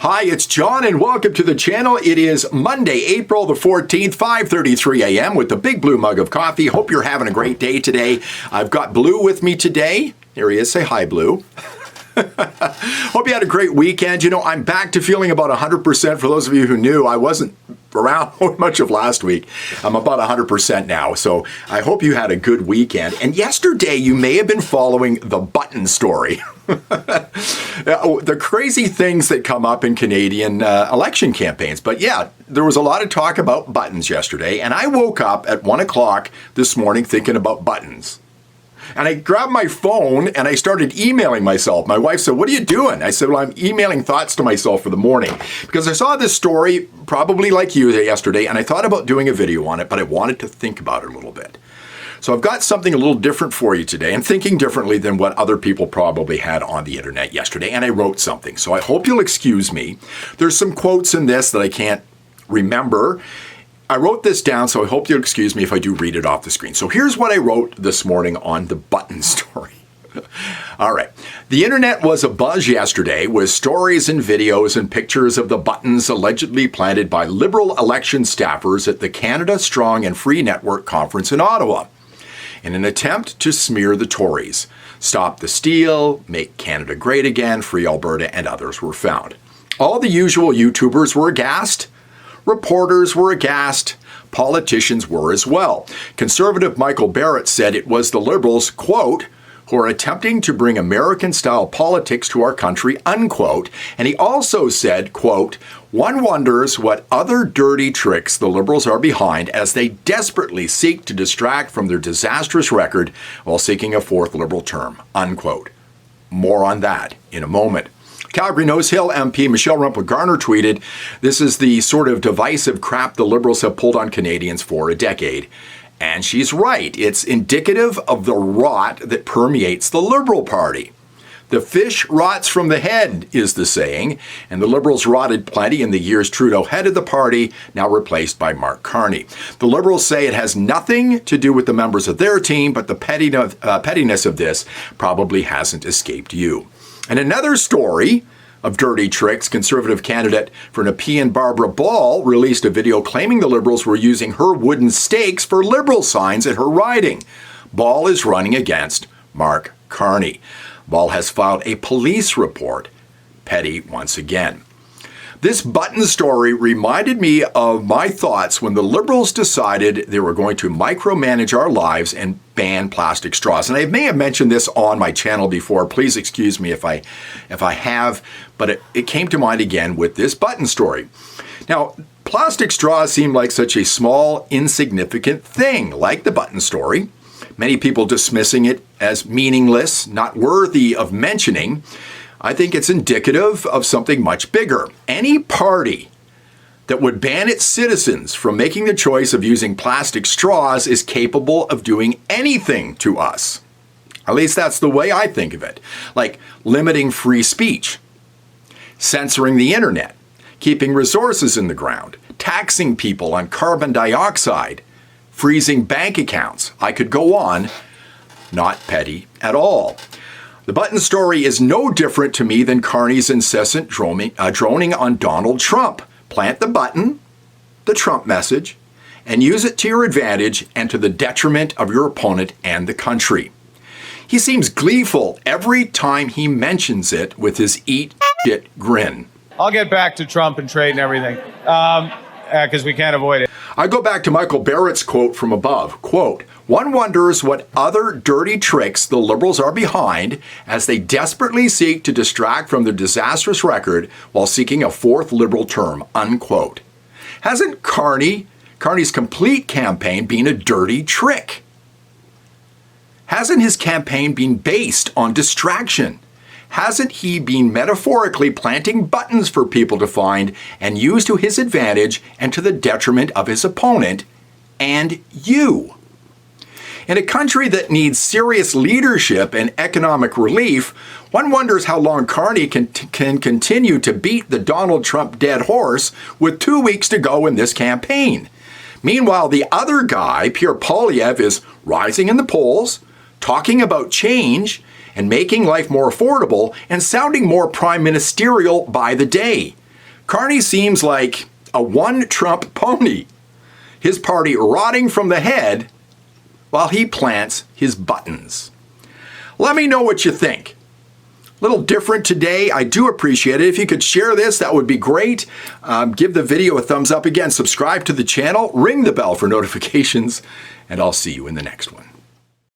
Hi, it's John and welcome to the channel. It is Monday, April the 14th, 5:33 a.m. with the big blue mug of coffee. Hope you're having a great day today. I've got Blue with me today. There he is. Say hi, Blue. Hope you had a great weekend. You know, I'm back to feeling about 100%. For those of you who knew, I wasn't around much of last week. I'm about 100% now. So I hope you had a good weekend. And yesterday, you may have been following the button story. The crazy things that come up in Canadian election campaigns. But yeah, there was a lot of talk about buttons yesterday. And I woke up at 1 o'clock this morning thinking about buttons. And I grabbed my phone and I started emailing myself. My wife said, "What are you doing?" I said, "Well, I'm emailing thoughts to myself for the morning." Because I saw this story, probably like you yesterday, and I thought about doing a video on it, but I wanted to think about it a little bit. So I've got something a little different for you today, and thinking differently than what other people probably had on the internet yesterday, and I wrote something. So I hope you'll excuse me. There's some quotes in this that I can't remember. I wrote this down, so I hope you'll excuse me if I do read it off the screen. So here's what I wrote this morning on the button story. All right. The internet was abuzz yesterday with stories and videos and pictures of the buttons allegedly planted by Liberal election staffers at the Canada Strong and Free Network conference in Ottawa in an attempt to smear the Tories. Stop the Steal, Make Canada Great Again, Free Alberta, and others were found. All the usual YouTubers were aghast. Reporters were aghast. Politicians were as well. Conservative Michael Barrett said it was the Liberals, quote, who are attempting to bring American-style politics to our country, unquote. And he also said, quote, one wonders what other dirty tricks the Liberals are behind as they desperately seek to distract from their disastrous record while seeking a fourth Liberal term, unquote. More on that in a moment. Calgary Nose Hill MP Michelle Rumpel-Garner tweeted, "This is the sort of divisive crap the Liberals have pulled on Canadians for a decade." And she's right. It's indicative of the rot that permeates the Liberal Party. The fish rots from the head, is the saying, and the Liberals rotted plenty in the years Trudeau headed the party, now replaced by Mark Carney. The Liberals say it has nothing to do with the members of their team, but the pettiness of this probably hasn't escaped you. And another story of dirty tricks, Conservative candidate for Nepean Barbara Ball released a video claiming the Liberals were using her wooden stakes for Liberal signs at her riding. Ball is running against Mark Carney. Ball has filed a police report. Petty once again. This button story reminded me of my thoughts when the Liberals decided they were going to micromanage our lives and ban plastic straws. And I may have mentioned this on my channel before. Please excuse me if I have, but it came to mind again with this button story. Now, plastic straws seem like such a small, insignificant thing, like the button story. Many people dismissing it as meaningless, not worthy of mentioning. I think it's indicative of something much bigger. Any party that would ban its citizens from making the choice of using plastic straws is capable of doing anything to us. At least that's the way I think of it. Like limiting free speech, censoring the internet, keeping resources in the ground, taxing people on carbon dioxide, freezing bank accounts. I could go on. Not petty at all. The button story is no different to me than Carney's incessant droning on Donald Trump. Plant the button, the Trump message, and use it to your advantage and to the detriment of your opponent and the country. He seems gleeful every time he mentions it with his eat shit grin. I'll get back to Trump and trade and everything, because we can't avoid it. I go back to Michael Barrett's quote from above, quote, one wonders what other dirty tricks the Liberals are behind as they desperately seek to distract from their disastrous record while seeking a fourth Liberal term, unquote. Hasn't Carney's complete campaign been a dirty trick? Hasn't his campaign been based on distraction? Hasn't he been metaphorically planting buttons for people to find and use to his advantage and to the detriment of his opponent and you? In a country that needs serious leadership and economic relief, one wonders how long Carney can continue to beat the Donald Trump dead horse with 2 weeks to go in this campaign. Meanwhile, the other guy, Pierre Poilievre, is rising in the polls, talking about change, and making life more affordable and sounding more prime ministerial by the day. Carney seems like a one-Trump pony, his party rotting from the head while he plants his buttons. Let me know what you think. A little different today. I do appreciate it. If you could share this, that would be great. Give the video a thumbs up. Again, subscribe to the channel, ring the bell for notifications, and I'll see you in the next one.